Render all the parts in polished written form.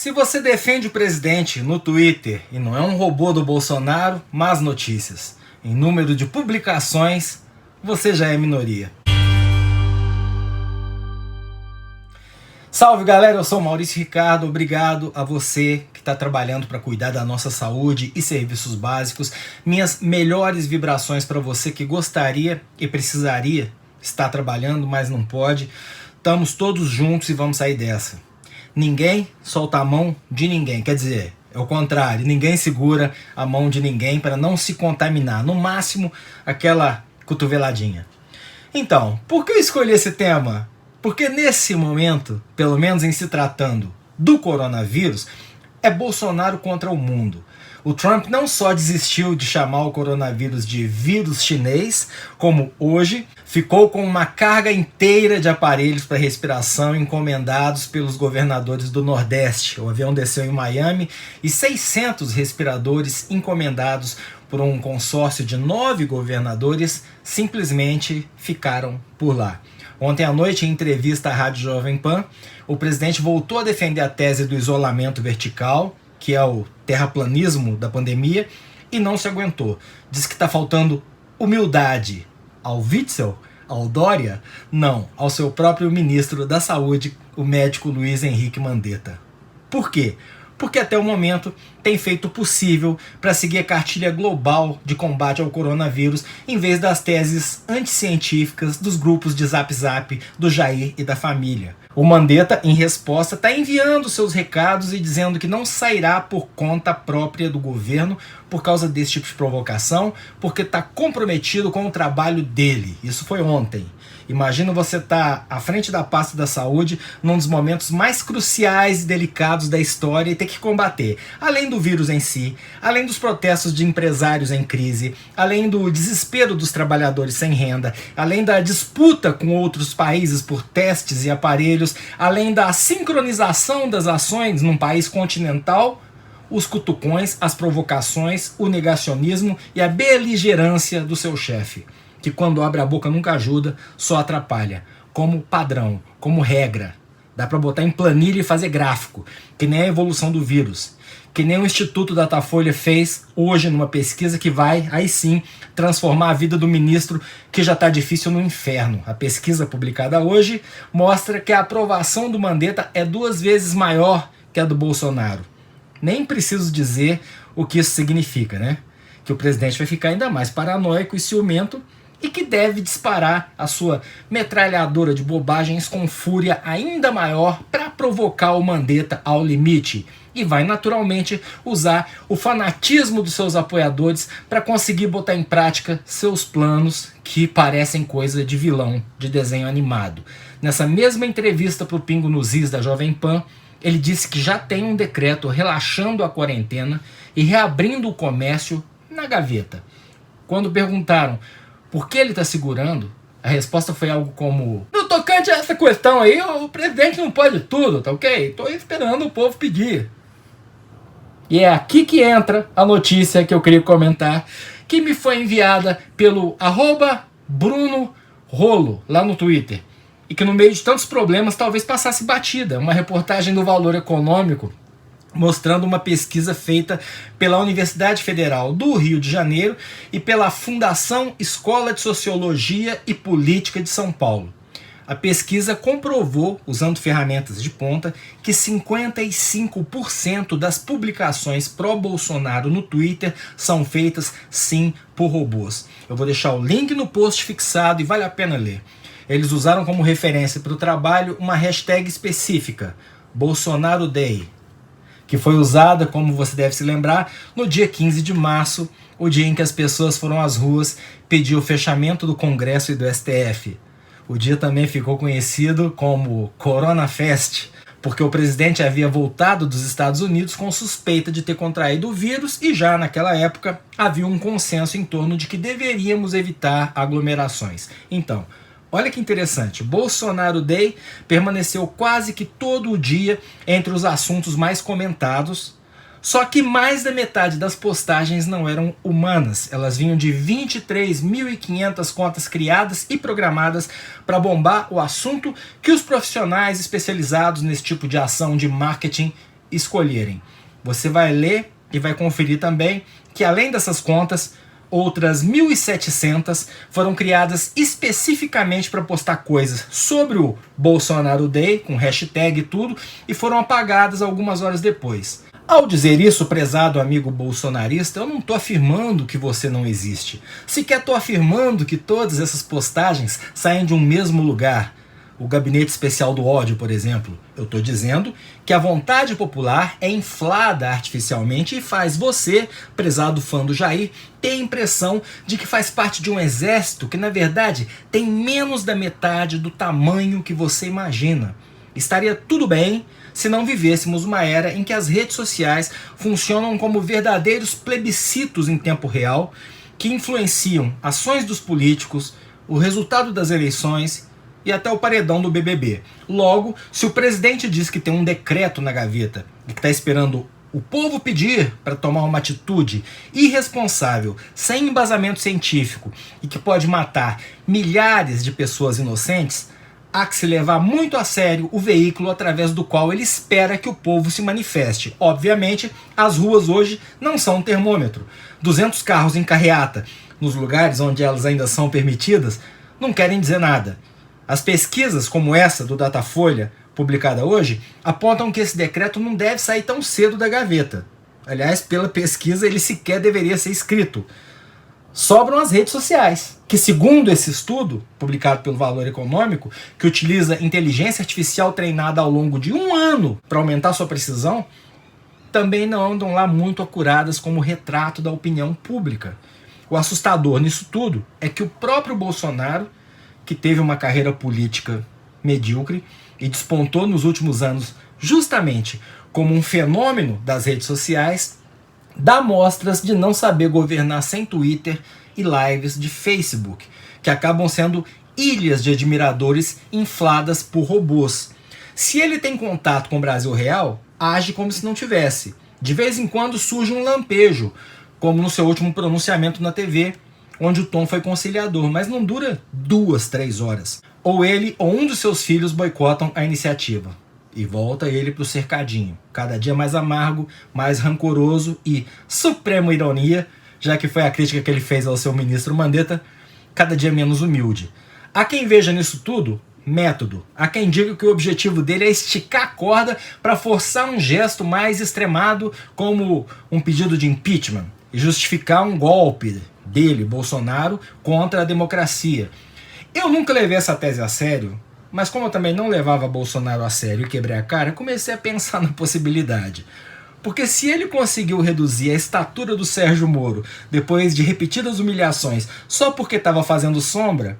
Se você defende o presidente no Twitter e não é um robô do Bolsonaro, más notícias. Em número de publicações, você já é minoria. Salve galera, eu sou Maurício Ricardo, obrigado a você que está trabalhando para cuidar da nossa saúde e serviços básicos. Minhas melhores vibrações para você que gostaria e precisaria estar trabalhando, mas não pode. Estamos todos juntos e vamos sair dessa. Ninguém solta a mão de ninguém, quer dizer, é o contrário, ninguém segura a mão de ninguém para não se contaminar, no máximo aquela cotoveladinha. Então, por que eu escolhi esse tema? Porque nesse momento, pelo menos em se tratando do coronavírus, é Bolsonaro contra o mundo. O Trump não só desistiu de chamar o coronavírus de vírus chinês, como hoje ficou com uma carga inteira de aparelhos para respiração encomendados pelos governadores do Nordeste. O avião desceu em Miami e 600 respiradores encomendados por um consórcio de 9 governadores simplesmente ficaram por lá. Ontem à noite, em entrevista à Rádio Jovem Pan, o presidente voltou a defender a tese do isolamento vertical, que é o terraplanismo da pandemia, e não se aguentou. Diz que está faltando humildade ao Witzel, ao Dória? Não, ao seu próprio ministro da Saúde, o médico Luiz Henrique Mandetta. Por quê? Porque até o momento tem feito o possível para seguir a cartilha global de combate ao coronavírus, em vez das teses anticientíficas dos grupos de Zap Zap, do Jair e da família. O Mandetta, em resposta, está enviando seus recados e dizendo que não sairá por conta própria do governo por causa desse tipo de provocação, porque está comprometido com o trabalho dele. Isso foi ontem. Imagina você estar à frente da pasta da saúde num dos momentos mais cruciais e delicados da história e ter que combater, além do vírus em si, além dos protestos de empresários em crise, além do desespero dos trabalhadores sem renda, além da disputa com outros países por testes e aparelhos, além da sincronização das ações num país continental, os cutucões, as provocações, o negacionismo e a beligerância do seu chefe, que quando abre a boca nunca ajuda, só atrapalha, como padrão, como regra. Dá para botar em planilha e fazer gráfico, que nem a evolução do vírus, que nem o Instituto Datafolha fez hoje numa pesquisa que vai, aí sim, transformar a vida do ministro, que já está difícil no inferno. A pesquisa publicada hoje mostra que a aprovação do Mandetta é 2 vezes maior que a do Bolsonaro. Nem preciso dizer o que isso significa, né? Que o presidente vai ficar ainda mais paranoico e ciumento e que deve disparar a sua metralhadora de bobagens com fúria ainda maior para provocar o Mandetta ao limite. E vai naturalmente usar o fanatismo dos seus apoiadores para conseguir botar em prática seus planos que parecem coisa de vilão de desenho animado. Nessa mesma entrevista para o Pingo nos Is da Jovem Pan, ele disse que já tem um decreto relaxando a quarentena e reabrindo o comércio na gaveta. Quando perguntaram por que ele está segurando, a resposta foi algo como: no tocante a essa questão aí, o presidente não pode tudo, tá ok? Estou esperando o povo pedir. E é aqui que entra a notícia que eu queria comentar, que me foi enviada pelo @BrunoRolo, lá no Twitter, e que no meio de tantos problemas talvez passasse batida. Uma reportagem do Valor Econômico mostrando uma pesquisa feita pela Universidade Federal do Rio de Janeiro e pela Fundação Escola de Sociologia e Política de São Paulo. A pesquisa comprovou, usando ferramentas de ponta, que 55% das publicações pró-Bolsonaro no Twitter são feitas, sim, por robôs. Eu vou deixar o link no post fixado e vale a pena ler. Eles usaram como referência para o trabalho uma hashtag específica, Bolsonaro Day, que foi usada, como você deve se lembrar, no dia 15 de março, o dia em que as pessoas foram às ruas pedir o fechamento do Congresso e do STF. O dia também ficou conhecido como Corona Fest, porque o presidente havia voltado dos Estados Unidos com suspeita de ter contraído o vírus e já naquela época havia um consenso em torno de que deveríamos evitar aglomerações. Então, olha que interessante, Bolsonaro Day permaneceu quase que todo o dia entre os assuntos mais comentados, só que mais da metade das postagens não eram humanas. Elas vinham de 23.500 contas criadas e programadas para bombar o assunto que os profissionais especializados nesse tipo de ação de marketing escolherem. Você vai ler e vai conferir também que, além dessas contas, outras 1.700 foram criadas especificamente para postar coisas sobre o Bolsonaro Day, com hashtag e tudo, e foram apagadas algumas horas depois. Ao dizer isso, prezado amigo bolsonarista, eu não estou afirmando que você não existe. Sequer estou afirmando que todas essas postagens saem de um mesmo lugar. O Gabinete Especial do Ódio, por exemplo. Eu estou dizendo que a vontade popular é inflada artificialmente e faz você, prezado fã do Jair, ter a impressão de que faz parte de um exército que, na verdade, tem menos da metade do tamanho que você imagina. Estaria tudo bem se não vivêssemos uma era em que as redes sociais funcionam como verdadeiros plebiscitos em tempo real, que influenciam ações dos políticos, o resultado das eleições e até o paredão do BBB. Logo, se o presidente diz que tem um decreto na gaveta e que está esperando o povo pedir para tomar uma atitude irresponsável, sem embasamento científico e que pode matar milhares de pessoas inocentes, há que se levar muito a sério o veículo através do qual ele espera que o povo se manifeste. Obviamente, as ruas hoje não são um termômetro. 200 carros em carreata nos lugares onde elas ainda são permitidas não querem dizer nada. As pesquisas como essa do Datafolha, publicada hoje, apontam que esse decreto não deve sair tão cedo da gaveta. Aliás, pela pesquisa, ele sequer deveria ser escrito. Sobram as redes sociais, que segundo esse estudo, publicado pelo Valor Econômico, que utiliza inteligência artificial treinada ao longo de 1 ano para aumentar sua precisão, também não andam lá muito acuradas como retrato da opinião pública. O assustador nisso tudo é que o próprio Bolsonaro, que teve uma carreira política medíocre e despontou nos últimos anos justamente como um fenômeno das redes sociais, dá mostras de não saber governar sem Twitter e lives de Facebook, que acabam sendo ilhas de admiradores infladas por robôs. Se ele tem contato com o Brasil real, age como se não tivesse. De vez em quando surge um lampejo, como no seu último pronunciamento na TV, onde o tom foi conciliador, mas não dura 2, 3 horas. Ou ele ou um dos seus filhos boicotam a iniciativa. E volta ele para o cercadinho, cada dia mais amargo, mais rancoroso e, suprema ironia, já que foi a crítica que ele fez ao seu ministro Mandetta, cada dia menos humilde. Há quem veja nisso tudo método. Há quem diga que o objetivo dele é esticar a corda para forçar um gesto mais extremado, como um pedido de impeachment, e justificar um golpe dele, Bolsonaro, contra a democracia. Eu nunca levei essa tese a sério, mas como eu também não levava Bolsonaro a sério e quebrei a cara, comecei a pensar na possibilidade. Porque se ele conseguiu reduzir a estatura do Sérgio Moro depois de repetidas humilhações só porque estava fazendo sombra,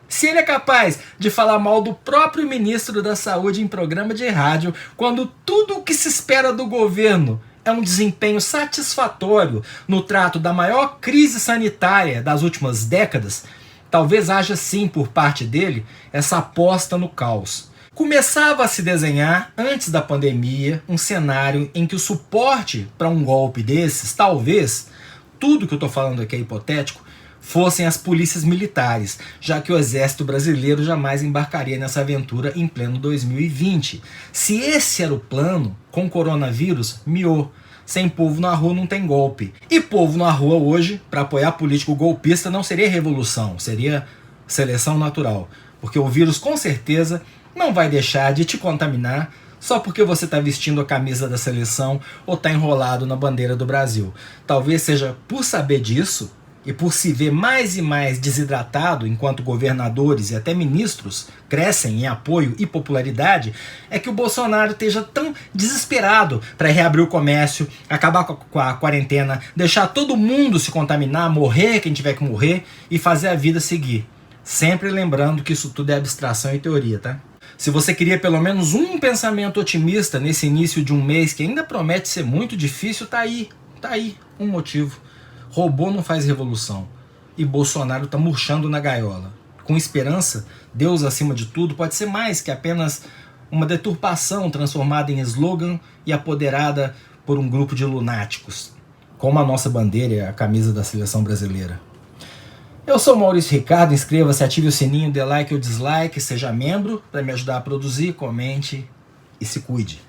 se ele é capaz de falar mal do próprio ministro da Saúde em programa de rádio, quando tudo o que se espera do governo é um desempenho satisfatório no trato da maior crise sanitária das últimas décadas, talvez haja sim por parte dele essa aposta no caos. Começava a se desenhar, antes da pandemia, um cenário em que o suporte para um golpe desses, talvez, tudo que eu estou falando aqui é hipotético, fossem as polícias militares, já que o exército brasileiro jamais embarcaria nessa aventura em pleno 2020. Se esse era o plano, com coronavírus, miou. Sem povo na rua não tem golpe. E povo na rua hoje, para apoiar político golpista, não seria revolução, seria seleção natural. Porque o vírus com certeza não vai deixar de te contaminar só porque você está vestindo a camisa da seleção ou está enrolado na bandeira do Brasil. Talvez seja por saber disso e por se ver mais e mais desidratado enquanto governadores e até ministros crescem em apoio e popularidade, é que o Bolsonaro esteja tão desesperado para reabrir o comércio, acabar com a quarentena, deixar todo mundo se contaminar, morrer quem tiver que morrer e fazer a vida seguir. Sempre lembrando que isso tudo é abstração e teoria, tá? Se você queria pelo menos um pensamento otimista nesse início de um mês que ainda promete ser muito difícil, tá aí um motivo. Robô não faz revolução. E Bolsonaro está murchando na gaiola. Com esperança, Deus acima de tudo pode ser mais que apenas uma deturpação transformada em slogan e apoderada por um grupo de lunáticos, como a nossa bandeira e a camisa da seleção brasileira. Eu sou Maurício Ricardo, inscreva-se, ative o sininho, dê like ou dislike, seja membro para me ajudar a produzir, comente e se cuide.